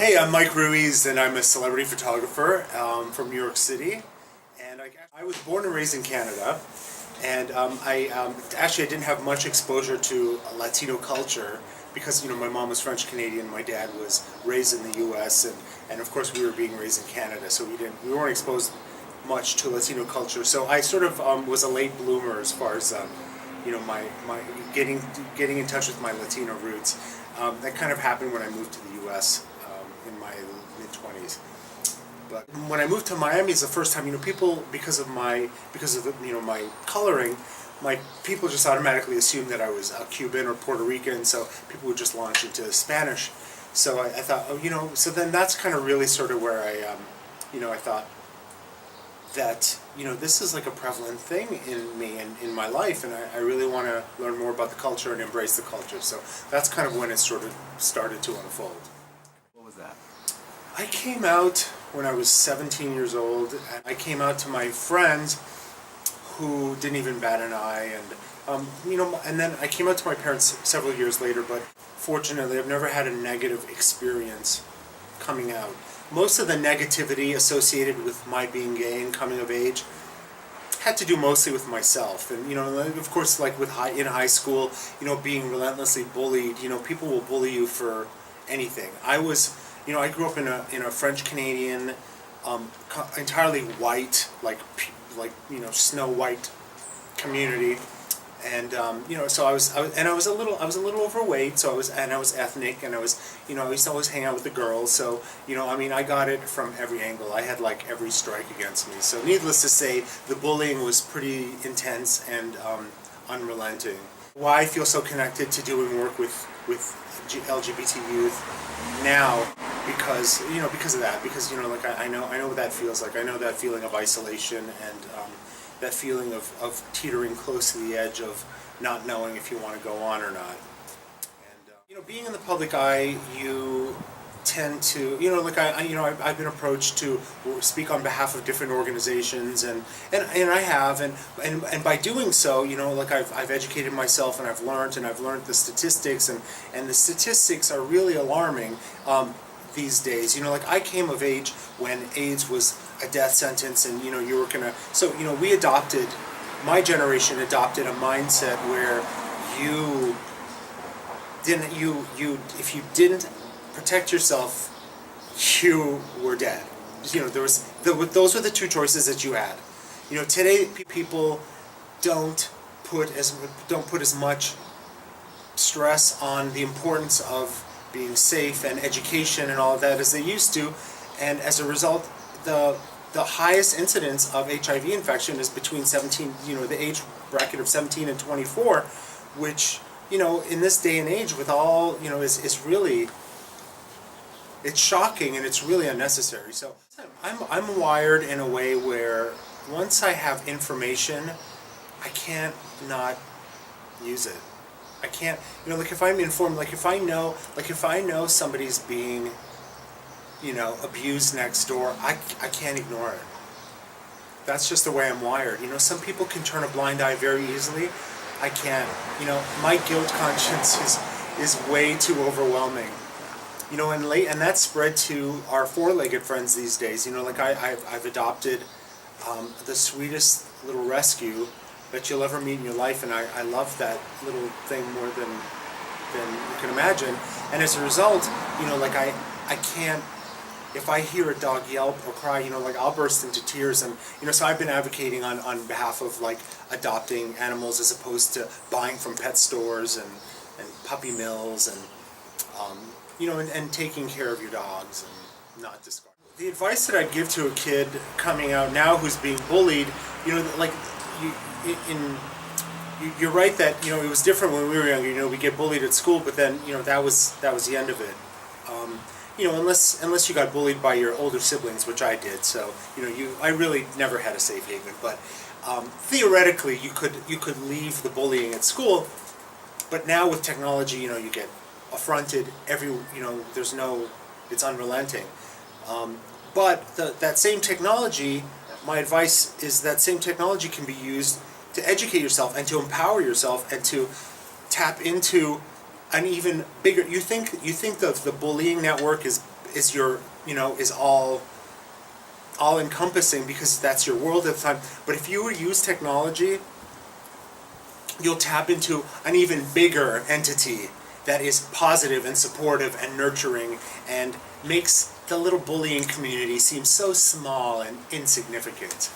Hey, I'm Mike Ruiz, and I'm a celebrity photographer from New York City. And I was born and raised in Canada, and I didn't have much exposure to Latino culture because my mom was French Canadian, my dad was raised in the U.S., and of course we were being raised in Canada, so we weren't exposed much to Latino culture. So I sort of was a late bloomer as far as my getting in touch with my Latino roots. That kind of happened when I moved to the U.S. In my mid-20s. But when I moved to Miami, it's the first time people because of my coloring, people just automatically assumed that I was a Cuban or Puerto Rican, so people would just launch into Spanish. So I thought, so then that's kind of really sort of where I thought that this is like a prevalent thing in me and in my life, and I really want to learn more about the culture and embrace the culture. So that's kind of when it sort of started to unfold. What was that? I came out when I was 17 years old, and I came out to my friends who didn't even bat an eye, and then I came out to my parents several years later, but fortunately I've never had a negative experience coming out. Most of the negativity associated with my being gay and coming of age had to do mostly with myself, and of course, like in high school, being relentlessly bullied. People will bully you for anything. I grew up in a French Canadian, entirely white, like snow white community, and so I was a little overweight. So I was ethnic, and I used to always hang out with the girls. So I got it from every angle. I had like every strike against me. So needless to say, the bullying was pretty intense and unrelenting. Why I feel so connected to doing work with LGBT youth now, because of that, because I know what that feels like. I know that feeling of isolation and that feeling of teetering close to the edge of not knowing if you want to go on or not. And being in the public eye, you tend to I've been approached to speak on behalf of different organizations, and I have, and by doing so, I've educated myself, and I've learned the statistics, and the statistics are really alarming these days. I came of age when AIDS was a death sentence, and you were gonna, so my generation adopted a mindset where if you didn't protect yourself, you were dead. Those were the two choices that you had. Today people don't put as much stress on the importance of being safe and education and all of that as they used to, and as a result, the highest incidence of HIV infection is between 17, the age bracket of 17 and 24, which in this day and age, with all is really, it's shocking, and it's really unnecessary. So I'm wired in a way where once I have information, I can't not use it. I can't, if I'm informed, if I know somebody's being, abused next door, I can't ignore it. That's just the way I'm wired. Some people can turn a blind eye very easily. I can't. My guilt conscience is way too overwhelming. And that's spread to our four-legged friends these days. I've adopted the sweetest little rescue that you'll ever meet in your life, and I love that little thing more than you can imagine. And as a result, I can't, if I hear a dog yelp or cry, I'll burst into tears. And so I've been advocating on behalf of adopting animals as opposed to buying from pet stores and puppy mills, and and taking care of your dogs and not discarding. The advice that I'd give to a kid coming out now who's being bullied, you're right that it was different when we were younger. We get bullied at school, but then that was the end of it. Unless you got bullied by your older siblings, which I did. So I really never had a safe haven. But theoretically, you could leave the bullying at school. But now with technology, you get affronted it's unrelenting. But that same technology, my advice is that same technology can be used to educate yourself and to empower yourself and to tap into an even bigger. You think the bullying network is is your, is all encompassing because that's your world at the time. But if you use technology, you'll tap into an even bigger entity that is positive and supportive and nurturing and makes the little bullying community seem so small and insignificant.